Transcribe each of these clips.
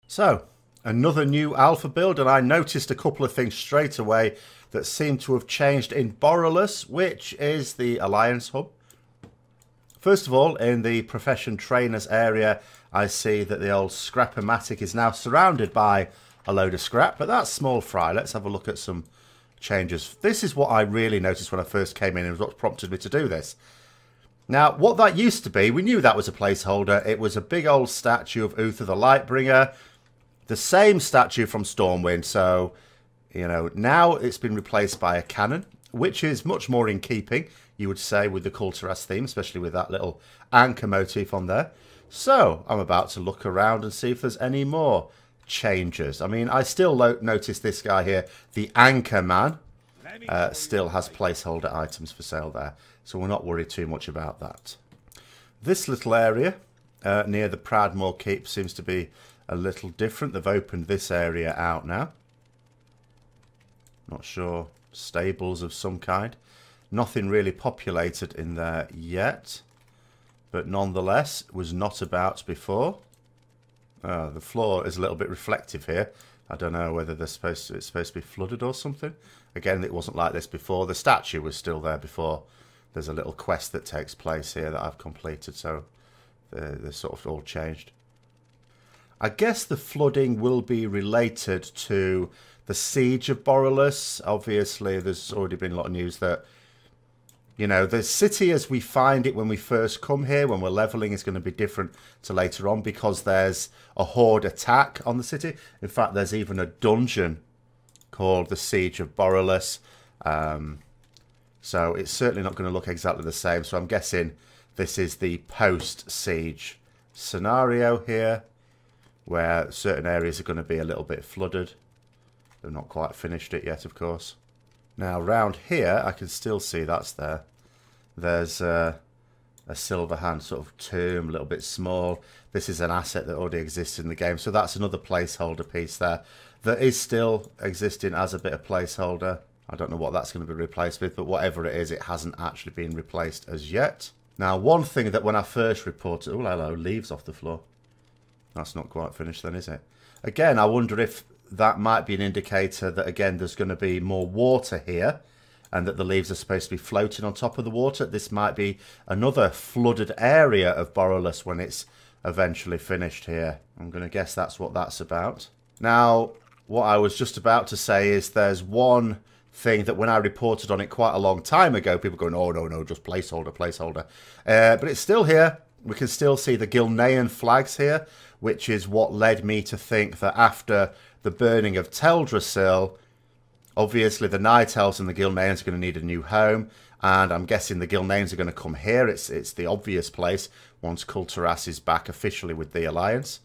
So, another new alpha build, and I noticed a couple of things straight away that seem to have changed in Boralus, which is the Alliance hub. First of all, in the Profession Trainers area, I see that the old Scrap-O-Matic is now surrounded by a load of scrap, but that's small fry. Let's have a look at some changes. This is what I really noticed when I first came in, and was what prompted me to do this. Now, what that used to be, we knew that was a placeholder. It was a big old statue of Uther the Lightbringer, the same statue from Stormwind. So, you know, now it's been replaced by a cannon, which is much more in keeping, you would say, with the Kul Tiras theme, especially with that little anchor motif on there. So, I'm about to look around and see if there's any more changes. I mean, I still notice this guy here, the Anchor Man, still has placeholder items for sale there. So we're not worried too much about that. This little area near the Proudmoor Keep seems to be a little different. They've opened this area out now. Not sure. Stables of some kind. Nothing really populated in there yet. But nonetheless, was not about before. The floor is a little bit reflective here. I don't know whether it's supposed to be flooded or something. Again, it wasn't like this before. The statue was still there before. There's a little quest that takes place here that I've completed, so they're sort of all changed. I guess the flooding will be related to the siege of Boralus. Obviously, there's already been a lot of news that, you know, the city as we find it when we first come here, when we're leveling, is going to be different to later on because there's a horde attack on the city. In fact, there's even a dungeon called the Siege of Boralus. So it's certainly not going to look exactly the same. So I'm guessing this is the post-siege scenario here, where certain areas are going to be a little bit flooded. They've not quite finished it yet, of course. Now, round here, I can still see that's there. There's a silver hand sort of tomb, a little bit small. This is an asset that already exists in the game. So that's another placeholder piece there that is still existing as a bit of placeholder. I don't know what that's going to be replaced with, but whatever it is, it hasn't actually been replaced as yet. Now, one thing that when I first reported... Oh, hello, leaves off the floor. That's not quite finished then, is it? Again, I wonder if that might be an indicator that, again, there's going to be more water here and that the leaves are supposed to be floating on top of the water. This might be another flooded area of Boralus when it's eventually finished here. I'm going to guess that's what that's about. Now, what I was just about to say is there's one thing that when I reported on it quite a long time ago, people going, oh, no, just placeholder, placeholder. But it's still here. We can still see the Gilnean flags here, which is what led me to think that after the burning of Teldrassil, obviously the Night Elves and the Gilneans are going to need a new home, and I'm guessing the Gilneans are going to come here. It's the obvious place once Kul Tiras is back officially with the Alliance.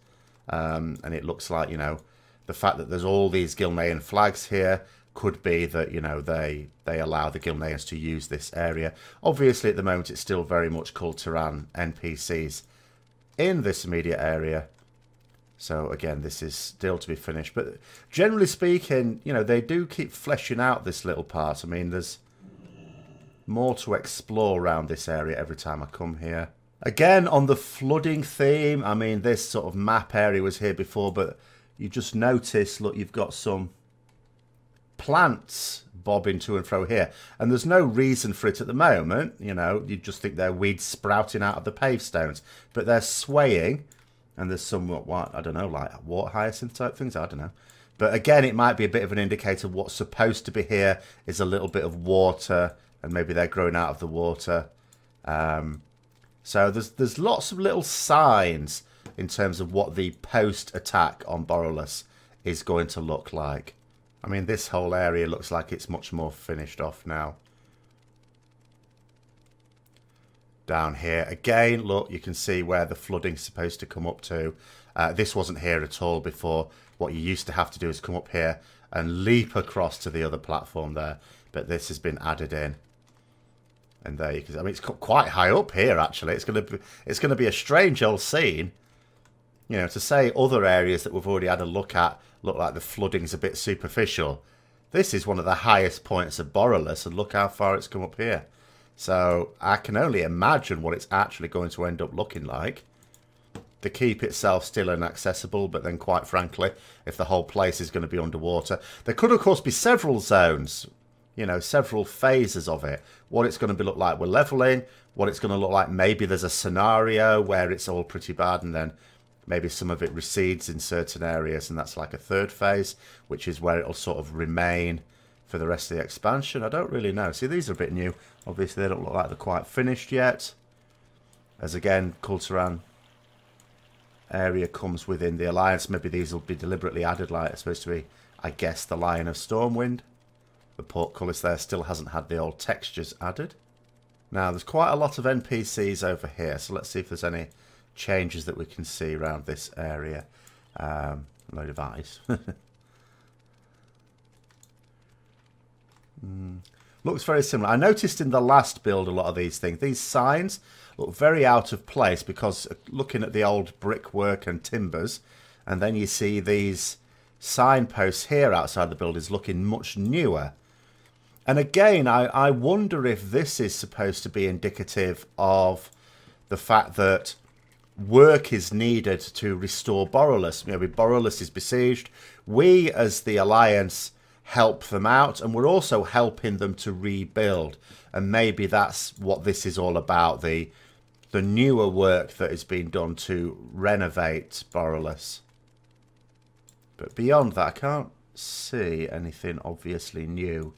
And it looks like, you know, the fact that there's all these Gilnean flags here could be that, you know, they allow the Gilneans to use this area. Obviously, at the moment, it's still very much Kul Tiran NPCs in this immediate area. So, again, this is still to be finished. But generally speaking, you know, they do keep fleshing out this little part. I mean, there's more to explore around this area every time I come here. Again, on the flooding theme, I mean, this sort of map area was here before, but you just notice, look, you've got some plants bobbing to and fro here, and there's no reason for it at the moment. You know, you just think they're weeds sprouting out of the pavestones, but they're swaying, and there's some, what I don't know, like water hyacinth type things, I don't know. But again, it might be a bit of an indicator of what's supposed to be here is a little bit of water, and maybe they're growing out of the water. So there's lots of little signs in terms of what the post-attack on Boralus is going to look like. I mean, this whole area looks like it's much more finished off now. Down here, again, look, you can see where the flooding's supposed to come up to. This wasn't here at all before. What you used to have to do is come up here and leap across to the other platform there. But this has been added in. And there you can, I mean, it's quite high up here, actually. It's going to be a strange old scene. You know, to say other areas that we've already had a look at look like the flooding's a bit superficial. This is one of the highest points of Boralus, and look how far it's come up here. So I can only imagine what it's actually going to end up looking like. the keep itself still inaccessible, but then quite frankly, if the whole place is going to be underwater, there could of course be several zones, you know, several phases of it. What it's going to look like we're leveling, what it's going to look like maybe there's a scenario where it's all pretty bad and then maybe some of it recedes in certain areas and that's like a third phase, which is where it'll sort of remain for the rest of the expansion. I don't really know. See, these are a bit new. Obviously, they don't look like they're quite finished yet. As again, Kul Tiras area comes within the Alliance. Maybe these will be deliberately added, like it's supposed to be, I guess, the Lion of Stormwind. The portcullis there still hasn't had the old textures added. Now, there's quite a lot of NPCs over here, so let's see if there's any changes that we can see around this area. Load of eyes. Looks very similar. I noticed in the last build a lot of these things. These signs look very out of place because looking at the old brickwork and timbers, and then you see these signposts here outside the buildings looking much newer. And again, I wonder if this is supposed to be indicative of the fact that work is needed to restore Boralus. Maybe Boralus is besieged. We, as the Alliance, help them out, and we're also helping them to rebuild. And maybe that's what this is all about, the newer work that is being done to renovate Boralus. But beyond that, I can't see anything obviously new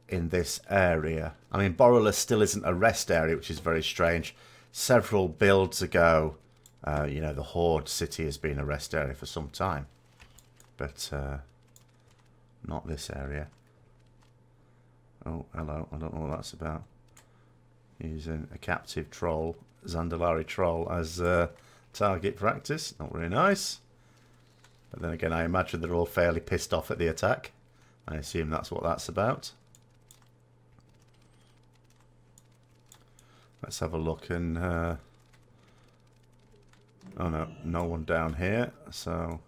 in this area. I mean, Boralus still isn't a rest area, which is very strange. Several builds ago, you know, the Horde city has been a rest area for some time. But not this area. Oh, hello. I don't know what that's about. Using a captive troll, Zandalari troll, as target practice. Not very nice. But then again, I imagine they're all fairly pissed off at the attack. I assume that's what that's about. Let's have a look and... oh no, no one down here. So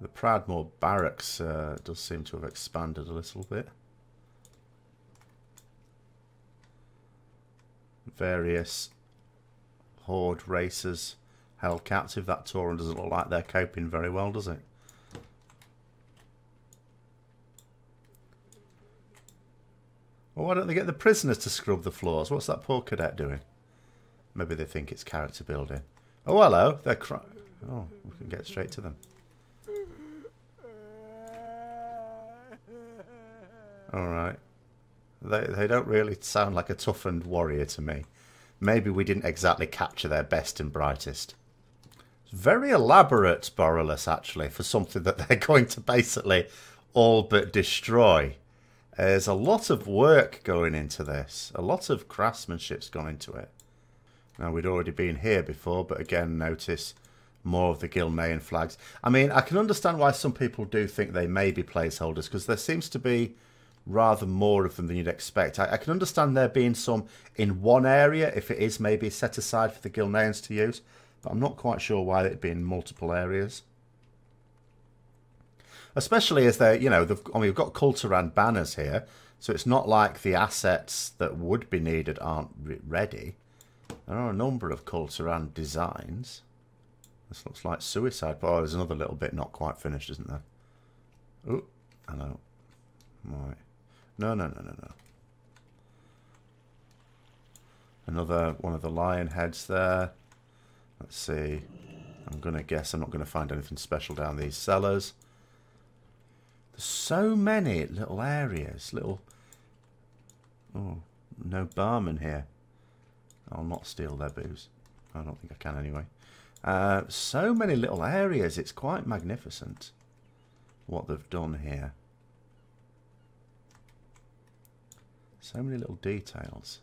the Pradmore barracks does seem to have expanded a little bit. Various Horde racers held captive. That Tauren doesn't look like they're coping very well, does it? Well, why don't they get the prisoners to scrub the floors? What's that poor cadet doing? Maybe they think it's character building. Oh, hello. They're oh, we can get straight to them. Alright. They don't really sound like a toughened warrior to me. Maybe we didn't exactly capture their best and brightest. It's very elaborate, Boralus, actually, for something that they're going to basically all but destroy. There's a lot of work going into this. A lot of craftsmanship's gone into it. Now, we'd already been here before, but again, notice more of the Gilnean flags. I mean, I can understand why some people do think they may be placeholders, because there seems to be rather more of them than you'd expect. I can understand there being some in one area, if it is maybe set aside for the Gilneans to use, but I'm not quite sure why it'd be in multiple areas. Especially as they're, you know, I mean, we've got Kul Tiras banners here, so it's not like the assets that would be needed aren't ready. There are a number of Kul Tiras designs. This looks like Suicide. Oh, there's another little bit not quite finished, isn't there? Oh, hello. Right. No. Another one of the lion heads there. Let's see. I'm going to guess I'm not going to find anything special down these cellars. There's so many little areas. Little... Oh, no barman here. I'll not steal their booze. I don't think I can anyway. So many little areas. It's quite magnificent what they've done here. So many little details.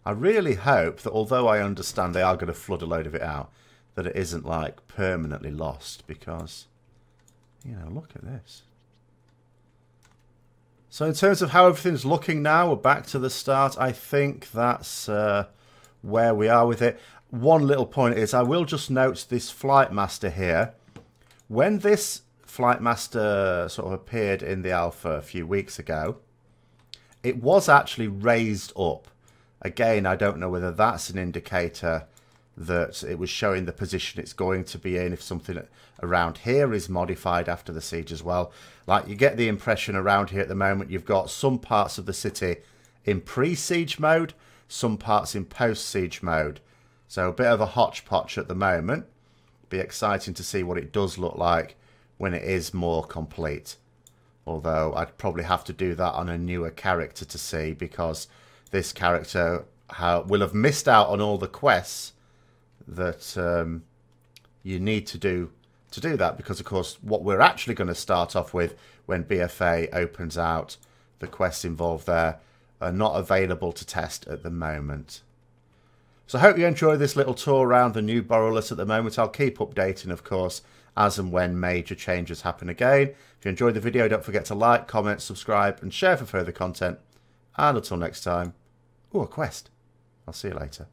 I really hope that, although I understand they are going to flood a load of it out, that it isn't like permanently lost, because, you know, look at this. So in terms of how everything's looking now, we're back to the start. I think that's where we are with it. One little point is, I will just note this Flight Master here. When this Flight Master sort of appeared in the alpha a few weeks ago, it was actually raised up. Again, I don't know whether that's an indicator that it was showing the position it's going to be in if something around here is modified after the siege as well. Like, you get the impression around here at the moment you've got some parts of the city in pre-siege mode, some parts in post-siege mode. So a bit of a hodgepodge at the moment. Be exciting to see what it does look like when it is more complete. Although I'd probably have to do that on a newer character to see, because this character will have missed out on all the quests that you need to do that, because of course what we're actually going to start off with when BFA opens out, the quests involved there are not available to test at the moment. So I hope you enjoyed this little tour around the new Boralus at the moment. I'll keep updating, of course, as and when major changes happen again. If you enjoyed the video, don't forget to like, comment, subscribe and share for further content. And until next time, a quest. I'll see you later.